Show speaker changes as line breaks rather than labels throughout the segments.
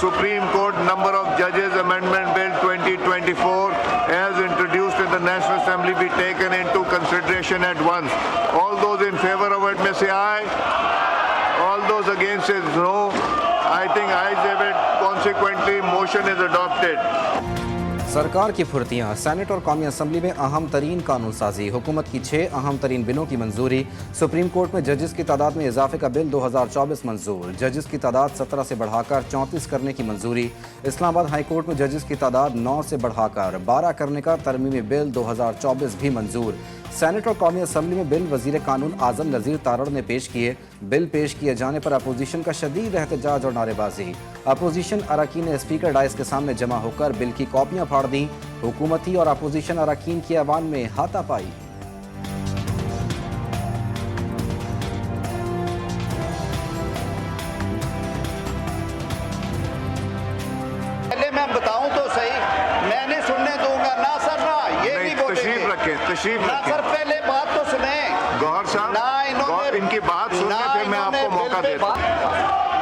Supreme Court number of judges amendment bill 2024 as introduced in the National Assembly be taken into consideration at once. All those in favor of it may say aye. All those against say no. I think ayes have it. Consequently, motion is adopted.
सरकार की फुर्तियाँ, senate और कौमी assembly में अहम तरीन कानून साजी, हुकूमत की 6 अहम तरीन बिलों की मंजूरी, सुप्रीम कोर्ट में जजेस की तादाद में इजाफे का बिल 2024 मंजूर, जजेस की तादाद 17 से बढ़ाकर 34 करने की मंजूरी, इस्लामाबाद हाई कोर्ट में जजेस की तादाद 9 से बढ़ाकर 12 करने का तरमीमी बिल 2024 भी मंजूर। सेनेट और कौमी असम्बली में बिल वजीर कानून आजम नज़ीर तारड़ ने पेश किए। बिल पेश किए जाने पर अपोजिशन का शदीद एहतजाज और नारेबाजी। अपोजिशन अरकान ने स्पीकर डाइस के सामने जमा होकर बिल की कॉपियां फाड़ दी। हुकूमती और अपोजिशन अरकान की ऐवान में हाथापाई।
पहले मैं बताऊं तो सही, मैं नहीं सुनने दूंगा ना सर, ना ये नहीं बोलेंगे।
तशरीफ
ना
रखें।
सर, पहले बात तो सुने।
गौहर साहब,
ना इन्होंने
इनकी बात सुनने फिर मैं आपको मौका देता हूं।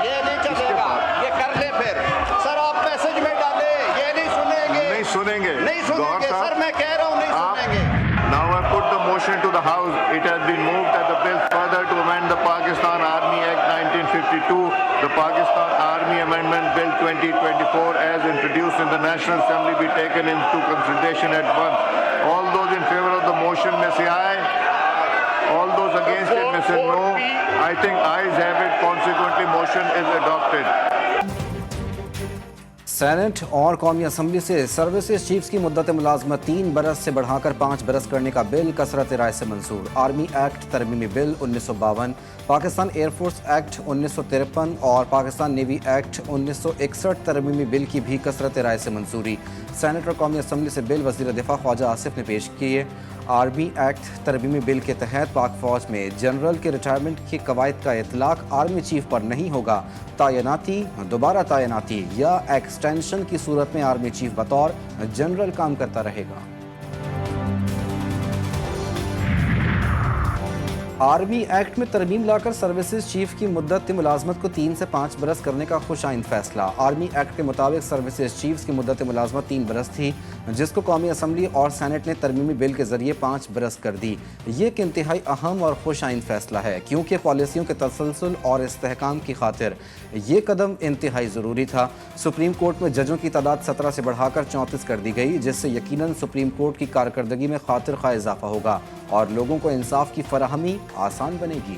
ये नहीं चलेगा, ये कर ले फिर। सर आप मैसेज में डाले, ये नहीं सुनेंगे।
नहीं सुनेंगे।
नहीं सुनेंगे सर, मैं कह रहा हूँ नहीं सुनेंगे।
Now I put the motion to the House. It has been moved that the bill further to amend the Pakistan Army Act 1952, the Pakistan Army Amendment Bill 2024 as introduced in the National Assembly be taken into consideration at once. All those in favor of the motion may say aye. All those against it may say no. I think ayes have it. Consequently, motion is adopted.
Senate और कौमी assembly से services chiefs की मुद्दत मुलाजमत 3 बरस से बढ़ाकर 5 बरस करने का बिल कसरत राय से मंजूर। आर्मी एक्ट तरमीमी बिल 1952, पाकिस्तान एयरफोर्स एक्ट 1953 और पाकिस्तान नेवी एक्ट 1961 तरमीमी बिल की भी कसरत राय से मंजूरी। सेनेट और कौमी असम्बली से बिल वज़ीर दिफा ख्वाजा आसिफ ने पेश किए। आर्मी एक्ट तरमीमी बिल के तहत पाक फ़ौज में जनरल के रिटायरमेंट के कवायद का इतलाक़ आर्मी चीफ पर नहीं होगा। तैनाती, दोबारा तैनाती या एक्सटेंशन की सूरत में आर्मी चीफ बतौर जनरल काम करता रहेगा। आर्मी एक्ट में तरमीम लाकर सर्विसेज चीफ की मुद्दत मुलाजमत को 3 से 5 बरस करने का खुशाइन फैसला। आर्मी एक्ट के मुताबिक सर्विसेज चीफ्स की मुद्दत मुलाजमत 3 बरस थी, जिसको कौमी असम्बली और सेनेट ने तरमीमी बिल के जरिए 5 बरस कर दी। ये एक इंतहाई अहम और खुशाइन फैसला है, क्योंकि पॉलिसियों के तसलसल और इस्तेहकाम की खातिर ये कदम इंतहाई ज़रूरी था। सुप्रीम कोर्ट में जजों की तादाद 17 से बढ़ाकर 34 कर दी गई, जिससे यकीनन सुप्रीम कोर्ट की कारकर्दगी में खातिर खा इजाफा होगा और लोगों को इंसाफ की फराहमी आसान बनेगी।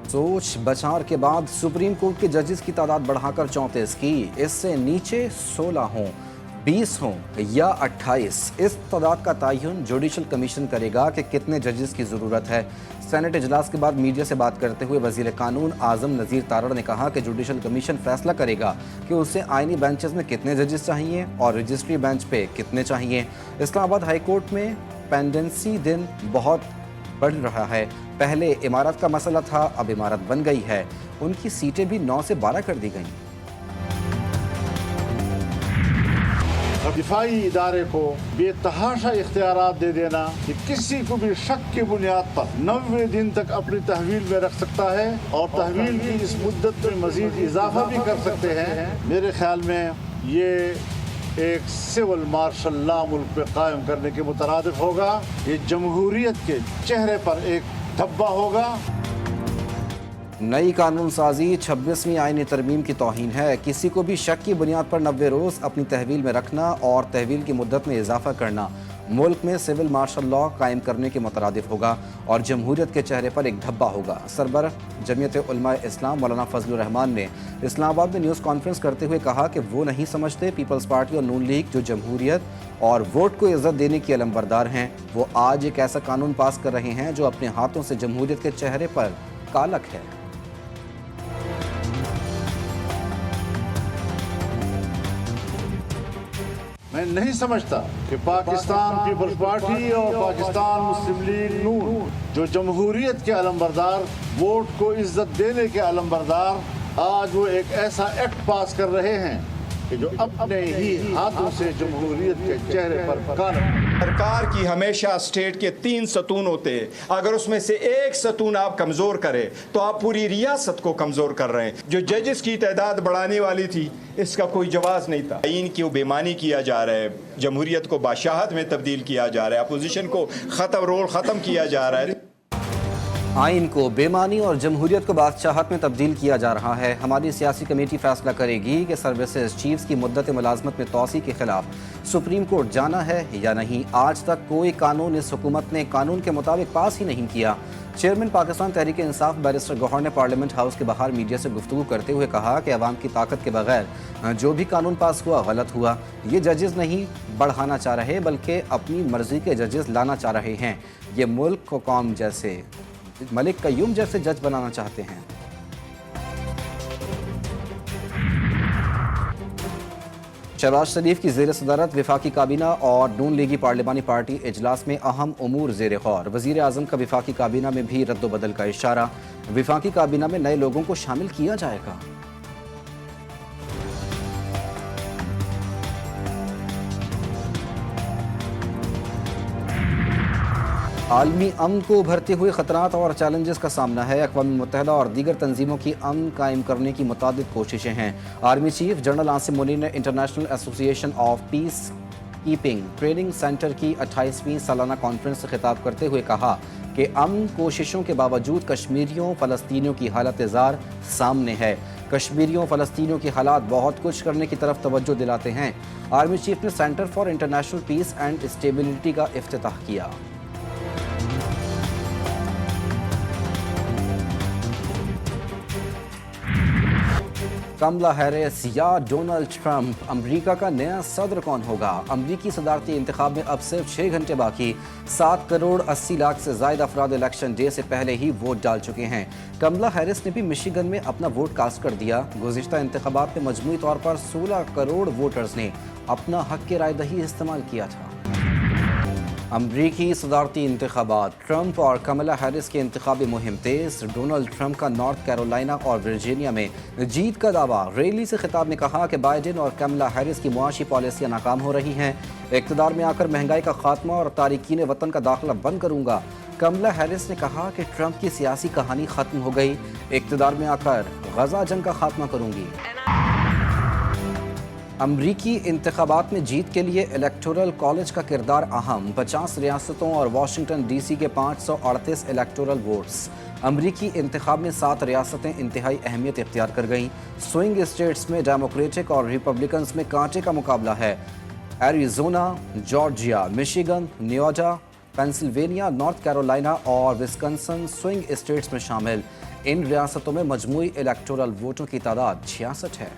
सोच बचार के बाद सुप्रीम कोर्ट के जजेस की तादाद बढ़ाकर 34 की। इससे नीचे 16 हों, 20 हों या 28, इस तादाद का तयन जुडिशल कमीशन करेगा कि कितने जजेस की ज़रूरत है। सेनेट इजलास के बाद मीडिया से बात करते हुए वजीर कानून आजम नज़ीर तारड़ ने कहा कि जुडिशल कमीशन फैसला करेगा कि उसे आइनी बेंचेस में कितने जजेस चाहिए और रजिस्ट्री बेंच पे कितने चाहिए। इस्लामाबाद हाई कोर्ट में पेंडेंसी दिन बहुत बढ़ रहा है। पहले इमारत का मसला था, अब इमारत बन गई है। उनकी सीटें भी 9 से 12 कर दी गई।
दिफाई इदारे को बेतहाशा इख्तियारात दे देना कि किसी को भी शक की बुनियाद पर 90 दिन तक अपनी तहवील में रख सकता है और तहवील की इस मुद्दत में मजीद इजाफा भी कर सकते हैं। मेरे ख्याल में ये एक सिविल मार्शल लॉ मुल्क पे कायम करने के मुतरादिफ होगा। ये जमहूरियत के चेहरे पर एक धब्बा होगा।
नई कानून साजी 26वीं आईनी तरमीम की तौहीन है। किसी को भी शक की बुनियाद पर 90 रोज़ अपनी तहवील में रखना और तहवील की मुद्दत में इजाफा करना मुल्क में सिविल मार्शल लॉ कायम करने के मुतरादिफ होगा और जमहूरियत के चेहरे पर एक धब्बा होगा। सरबराह जमीयत उलमाए इस्लाम मौलाना फजलुर रहमान ने इस्लामाबाद में न्यूज़ कॉन्फ्रेंस करते हुए कहा कि वो नहीं समझते पीपल्स पार्टी और नून लीग जो जमहूरियत और वोट को इज्जत देने की अलमबरदार हैं, वो आज एक ऐसा कानून पास कर रहे हैं जो अपने हाथों से जमहूरियत के चेहरे पर कालक है।
मैं नहीं समझता कि पाकिस्तान पीपल्स पार्टी और पाकिस्तान मुस्लिम लीग नून जो जमहूरियत के अलमबरदार, वोट को इज्जत देने के अलमबरदार, आज वो एक ऐसा एक्ट पास कर रहे हैं कि जो अपने ही हाथों से जमहूरियत के चेहरे पर काला
सरकार की हमेशा स्टेट के 3 सतून होते हैं, अगर उसमें से एक सतून आप कमज़ोर करें तो आप पूरी रियासत को कमज़ोर कर रहे हैं। जो जजेस की तादाद बढ़ाने वाली थी इसका कोई जवाब नहीं था। आइन की बेमानी किया जा रहा है, जमहूरियत को बादशाहत में तब्दील किया जा रहा है, अपोजिशन को रोल ख़त्म किया जा रहा है।
आइन को बेमानी और जमहूरियत को बादशाहत में तब्दील किया जा रहा है। हमारी सियासी कमेटी फैसला करेगी कि सर्विसेज चीफ्स की मुद्दत मुलाजमत में तोसी के खिलाफ सुप्रीम कोर्ट जाना है या नहीं। आज तक कोई कानून इस हुकूमत ने कानून के मुताबिक पास ही नहीं किया। चेयरमैन पाकिस्तान तहरीक इंसाफ बैरिस्टर गौहर ने पार्लियामेंट हाउस के बाहर मीडिया से गुफ्तगू करते हुए कहा कि अवाम की ताकत के बगैर जो भी कानून पास हुआ गलत हुआ। ये जजेस नहीं बढ़ाना चाह रहे बल्कि अपनी मर्जी के जजेस लाना चाह रहे हैं। ये मुल्क को कौम जैसे मलिक कयूम जैसे जज बनाना चाहते हैं। शहबाज शरीफ की ज़ेर सदारत वफाकी काबीना और नून लीगी पार्लिमानी पार्टी इजलास में अहम उमूर ज़ेर गौर। वज़ीर आज़म का वफाकी काबीना में भी रद्दोबदल का इशारा। वफाकी काबीना में नए लोगों को शामिल किया जाएगा। आलमी अमन को उभरते हुए ख़तरात और चैलेंजेस का सामना है। अक़वाम मुत्तहिदा और दीगर तंजीमों की अमन कायम करने की मुतादिद कोशिशें हैं। Army chief general Asim Munir ने international association of peace keeping training centre की 28वीं सालाना कॉन्फ्रेंस से खिताब करते हुए कहा कि अमन कोशिशों के बावजूद कश्मीरियों फ़लस्तीनियों की हालत ज़ार सामने है। कश्मीरियों फ़लस्तीनियों की हालात बहुत कुछ करने की तरफ तवज्जो दिलाते हैं। आर्मी चीफ ने centre for international peace and stability का इफ्तिताह किया। कमला हैरिस या डोनाल्ड ट्रंप, अमेरिका का नया सदर कौन होगा? अमेरिकी सदारती इंतखाब में अब सिर्फ 6 घंटे बाकी। 7 करोड़ 80 लाख से ज़ायद अफराद इलेक्शन डे से पहले ही वोट डाल चुके हैं। कमला हैरिस ने भी मिशिगन में अपना वोट कास्ट कर दिया। गुज़िश्ता इंतखाबात में मजमूई तौर पर 16 करोड़ वोटर्स ने अपना हक की राय दही इस्तेमाल किया था। अमरीकी सदारती इंतखाबात, ट्रंप और कमला हैरिस की इंतखाबी मुहिम तेज। डोनाल्ड ट्रंप का नॉर्थ कैरोलिना और वर्जीनिया में जीत का दावा। रैली से खिताब में कहा कि बाइडेन और कमला हैरिस की मुआशी पॉलिसियाँ नाकाम हो रही हैं। इक़्तिदार में आकर महंगाई का खात्मा और तारिकीन वतन का दाखिला बंद करूँगा। कमला हैरिस ने कहा कि ट्रंप की सियासी कहानी ख़त्म हो गई। इक़्तिदार में आकर गजा जंग का खात्मा करूँगी। अमरीकी इंतखाबात में जीत के लिए इलेक्टोरल कॉलेज का किरदार अहम। 50 रियासतों और वाशिंगटन डीसी के 538 इलेक्टोरल वोट्स। अमरीकी इंतखाब में 7 रियासतें इंतहाई अहमियत इख्तियार कर गईं। स्विंग स्टेट्स में डेमोक्रेटिक और रिपब्लिकन्स में कांटे का मुकाबला है। Arizona, Georgia, Michigan, New York, Pennsylvania, north Carolina और विस्कॉन्सिन स्विंग स्टेट्स में शामिल। इन रियासतों में मजमूई इलेक्टोरल वोटों की तादाद 66 है।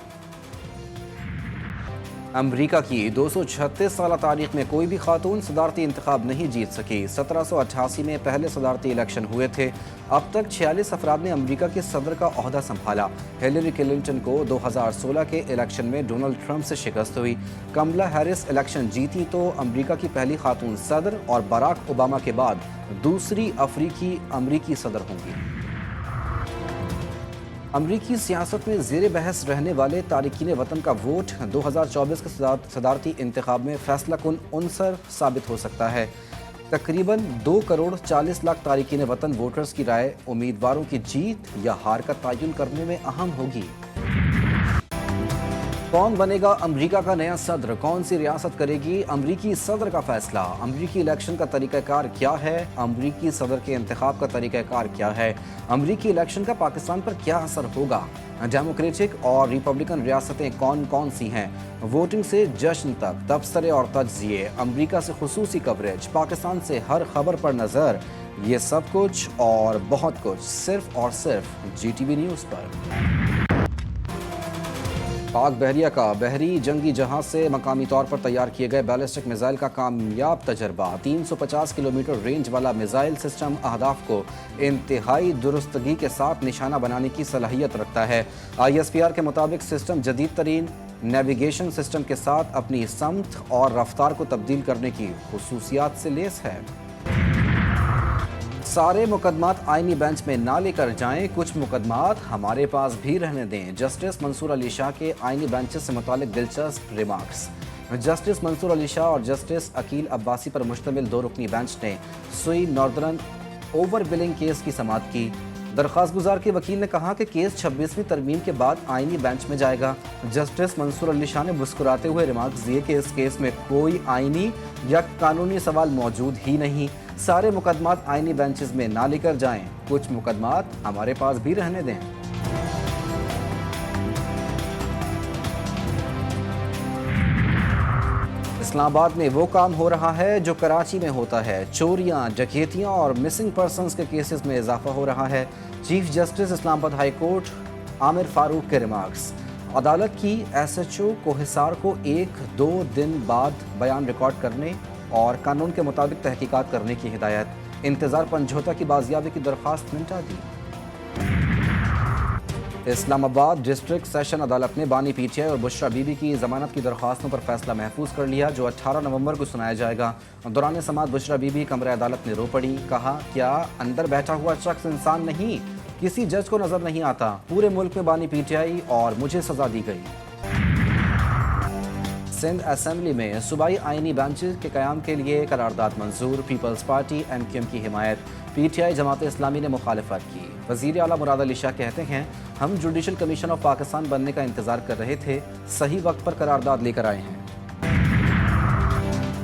अमरीका की 236 साल तारीख में कोई भी खातून सदारती इंतखाब नहीं जीत सकी। 1788 में पहले सदारती इलेक्शन हुए थे। अब तक 46 अफराद ने अमरीका के सदर का ओहदा संभाला। हिलरी क्लिंटन को 2016 के इलेक्शन में डोनाल्ड ट्रंप से शिकस्त हुई। कमला हैरिस इलेक्शन जीती तो अमरीका की पहली खातून सदर और बराक ओबामा के बाद दूसरी अमरीकी सदर होंगी। अमरीकी सियासत में ज़ेर बहस रहने वाले तारिकीन वतन का वोट 2024 के सदारती इंतखाब में फैसला कुन उनसर साबित हो सकता है। तकरीबन 2 करोड़ 40 लाख तारिकीन वतन वोटर्स की राय उम्मीदवारों की जीत या हार का तयन करने में अहम होगी। कौन बनेगा अमेरिका का नया सदर? कौन सी रियासत करेगी अमरीकी सदर का फैसला? अमरीकी इलेक्शन का तरीक़ाकार क्या है? अमरीकी सदर के इंतखाब का तरीक़ाकार क्या है? अमरीकी इलेक्शन का पाकिस्तान पर क्या असर होगा? डेमोक्रेटिक और रिपब्लिकन रियासतें कौन कौन सी हैं? वोटिंग से जश्न तक, तबसरे और तज्ज़िये, अमरीका से खुसूसी कवरेज, पाकिस्तान से हर खबर पर नज़र, ये सब कुछ और बहुत कुछ सिर्फ और सिर्फ GTV न्यूज़ पर। पाक बहरिया का बहरी जंगी जहाज से मकामी तौर पर तैयार किए गए बैलिस्टिक मिसाइल का कामयाब तजर्बा। 350 किलोमीटर रेंज वाला मिसाइल सिस्टम अहदाफ को इंतहाई दुरुस्तगी के साथ निशाना बनाने की सलाहियत रखता है। ISPR के मुताबिक सिस्टम जदीद तरीन नेविगेशन सिस्टम के साथ अपनी समत और रफ्तार को तब्दील करने की खुसूसियात से लेस है। सारे मुकदमात आईनी बेंच में ना लेकर जाएं, कुछ मुकदमात हमारे पास भी रहने दें। जस्टिस मंसूर अली शाह के आईनी बेंचेस से मुतालिक दिलचस्प रिमार्क्स। जस्टिस मंसूर अली शाह और जस्टिस अकील अब्बासी पर मुश्तमिल 2 रुकनी बेंच ने सुई नॉर्दर्न ओवर बिलिंग केस की समाअत की। दरख्वास्त गुजार के वकील ने कहा कि केस 26वीं तरमीम के बाद आईनी बेंच में जाएगा। जस्टिस मंसूर अली शाह ने मुस्कुराते हुए रिमार्क्स दिए कि इस केस में कोई आईनी या कानूनी सवाल मौजूद ही नहीं। सारे मुकदमात आईनी बेंचेस में ना लेकर जाएं, कुछ मुकदमात हमारे पास भी रहने दें। इस्लामाबाद में वो काम हो रहा है जो कराची में होता है। चोरियां, डकैतियां और मिसिंग पर्सन्स के केसेस में इजाफा हो रहा है। Chief justice Islamabad high court Aamir Farooq के रिमार्क्स। अदालत की SHO को हिसार को 1-2 दिन बाद बयान रिकॉर्ड करने और कानून के मुताबिक तहकीकात करने की हिदायत। इंतजार पंजोता की बाजियाबी की दरख्वास्त निपटा दी। इस्लामाबाद डिस्ट्रिक्ट सेशन अदालत ने बानी PTI और बुशरा बीबी की जमानत की दरख्वास्तों पर फैसला महफूज कर लिया, जो 18 नवंबर को सुनाया जाएगा। दौरान समाअत बुशरा बीबी कमरे अदालत में रो पड़ी। कहा, क्या अंदर बैठा हुआ शख्स इंसान नहीं? किसी जज को नजर नहीं आता? पूरे मुल्क में बानी PTI और मुझे सजा दी गई। सिंध असेंबली में सूबाई आईनी बेंचेस के क़याम के लिए करारदाद मंजूर। पीपल्स पार्टी MQM की हिमायत। PTI जमात इस्लामी ने मुखालफत की। वज़ीर आला मुराद अली शाह कहते हैं, हम जुडिशल कमीशन ऑफ पाकिस्तान बनने का इंतजार कर रहे थे, सही वक्त पर करारदाद लेकर आए हैं।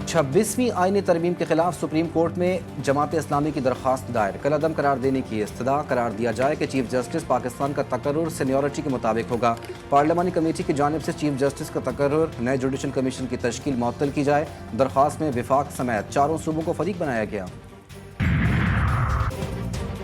26वीं आईनी तरमीम के खिलाफ सुप्रीम कोर्ट में जमात इस्लामी की दरख्वास्त दायर। कलअदम करार देने की इस्तदा। करार दिया जाए कि चीफ जस्टिस पाकिस्तान का तकर्रुर सीनियरिटी के मुताबिक होगा। पार्लिमानी कमेटी की जानिब से चीफ जस्टिस का तकर्रुर, नए जुडिशल कमीशन की तश्कील मुअत्तल की जाए। दरख्वास्त में विफाक समेत 4 सूबों को फरीक बनाया गया।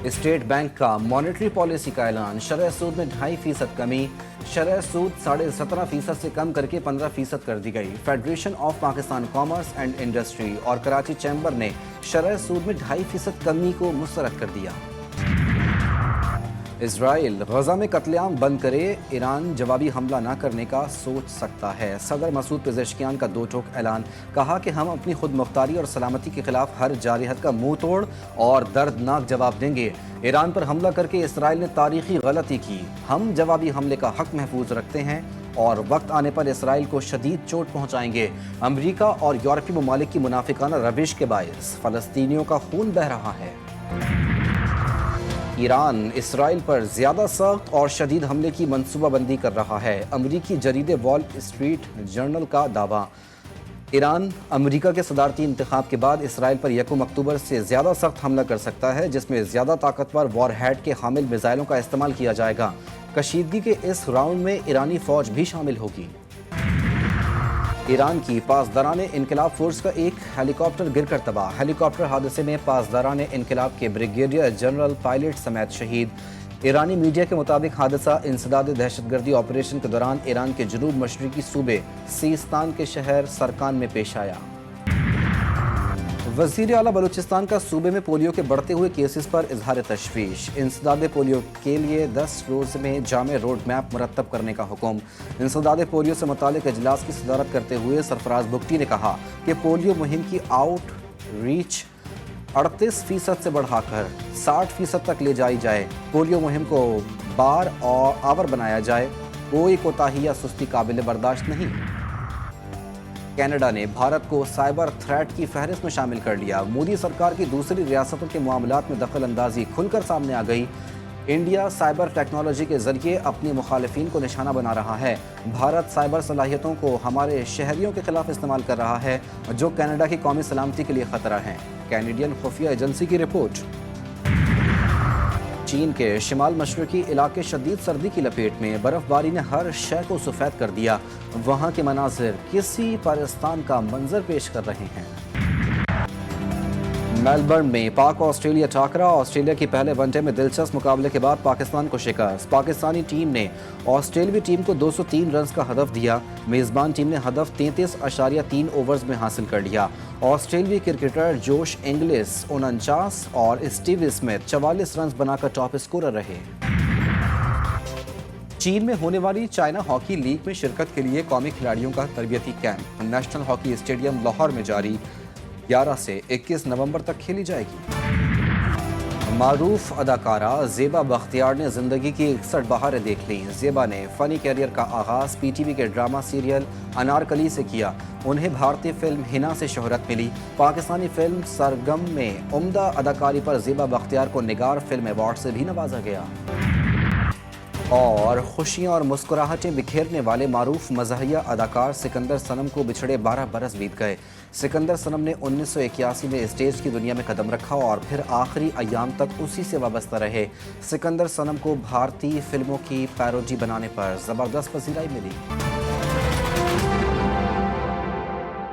स्टेट बैंक का मॉनेटरी पॉलिसी का ऐलान। शरह सूद में 2.5% कमी। शरह सूद 17.5% से कम करके 15% कर दी गई। Federation of Pakistan commerce and industry और कराची चैम्बर ने शरह सूद में 2.5% कमी को मुस्तरद कर दिया। इजराइल गजा में कत्लेआम बंद करे, ईरान जवाबी हमला न करने का सोच सकता है। सदर मसूद पेजेशकियान का 2 टोक ऐलान। कहा कि हम अपनी खुद मुख्तारी और सलामती के खिलाफ हर जारहत का मुंह तोड़ और दर्दनाक जवाब देंगे। ईरान पर हमला करके इसराइल ने तारीखी गलती की। हम जवाबी हमले का हक महफूज रखते हैं और वक्त आने पर इसराइल को शदीद चोट पहुंचाएंगे। अमरीका और यूरोपीय ममालिक की मुनाफिकाना रविश के बायस फलस्तीनियों का खून बह रहा है। ईरान इसराइल पर ज़्यादा सख्त और शदीद हमले की मनसूबाबंदी कर रहा है। अमरीकी जरीदे वॉल स्ट्रीट जर्नल का दावा। ईरान अमरीका के सदारती इंतखाब के बाद इसराइल पर 1 अक्टूबर से ज़्यादा सख्त हमला कर सकता है, जिसमें ज़्यादा ताकतवर वॉरहेड के हामिल मिसाइलों का इस्तेमाल किया जाएगा। कशीदगी के इस राउंड में ईरानी फ़ौज भी शामिल होगी। ईरान की पासदारान इनकलाब फोर्स का एक हेलीकॉप्टर गिरकर तबाह। हेलीकॉप्टर हादसे में पासदारान इनकलाब के ब्रिगेडियर जनरल पायलट समेत शहीद। ईरानी मीडिया के मुताबिक हादसा इंसदाद दहशतगर्दी ऑपरेशन के दौरान ईरान के जनूब मशरकी सूबे सीस्तान के शहर सरकान में पेश आया। वज़ीर आला बलूचिस्तान का सूबे में पोलियो के बढ़ते हुए केसेस पर इजहार तशवीश। इंसदाद पोलियो के लिए 10 रोज़ में जामे रोड मैप मुरतब करने का हुक्म। इंसदाद पोलियो से मुतालिक इजलास की सदारत करते हुए सरफराज बुगटी ने कहा कि पोलियो मुहिम की आउट रीच 38% से बढ़ाकर 60% तक ले जाई जाए। पोलियो मुहिम को बार और आवर बनाया जाए। कोई कोताही या सुस्ती काबिल बर्दाश्त नहीं। कनाडा ने भारत को साइबर थ्रेट की फहरिस्त में शामिल कर लिया। मोदी सरकार की दूसरी रियासतों के मामलात में दखल अंदाजी खुलकर सामने आ गई। इंडिया साइबर टेक्नोलॉजी के जरिए अपनी मुखालिफिन को निशाना बना रहा है। भारत साइबर सलाहियतों को हमारे शहरियों के खिलाफ इस्तेमाल कर रहा है, जो कनाडा की कौमी सलामती के लिए खतरा है। कैनेडियन खुफिया एजेंसी की रिपोर्ट। चीन के शिमाल मशरकी इलाके शदीद सर्दी की लपेट में। बर्फबारी ने हर शय को सफ़ेद कर दिया। वहाँ के मनाजिर किसी पाकिस्तान का मंजर पेश कर रहे हैं। मेलबर्न में पाक ऑस्ट्रेलिया टाकरा। ऑस्ट्रेलिया की पहले वनडे में दिलचस्प मुकाबले के बाद पाकिस्तान को शिकस्त। पाकिस्तानी टीम ने ऑस्ट्रेलियाई टीम को 203 रन का हदफ दिया। मेज़बान टीम ने हदफ 33.3 ओवर्स में हासिल कर लिया। ऑस्ट्रेलियाई क्रिकेटर जोश इंग्लिस 49 और स्टीव स्मिथ 44 रन बनाकर टॉप स्कोरर रहे। चीन में होने वाली चाइना हॉकी लीग में शिरकत के लिए कौमी खिलाड़ियों का तरबियती camp national hockey stadium Lahore में जारी। 11 से 21 नवंबर तक खेली जाएगी। معروف اداکارہ زیبا بختیار نے زندگی کی 61 بہاریں دیکھ لیں۔ زیبا نے فنی کیریئر کا آغاز پی ٹی وی کے ڈرامہ سیریل انارکلی سے کیا۔ انہیں بھارتی فلم ہنا سے شہرت ملی۔ پاکستانی فلم سرگم میں عمدہ اداکاری پر زیبا بختیار کو نگار فلم ایوارڈ سے بھی نوازا گیا۔ اور خوشیاں اور مسکراہٹیں بکھیرنے والے معروف مزاحیہ اداکار سکندر صنم کو بچھڑے 12 برس بیت گئے۔ سکندر صنم نے 1981 میں اسٹیج کی دنیا میں قدم رکھا اور پھر آخری ایام تک اسی سے وابستہ رہے۔ سکندر صنم کو بھارتی فلموں کی پیروڈی بنانے پر زبردست پذیرائی ملی۔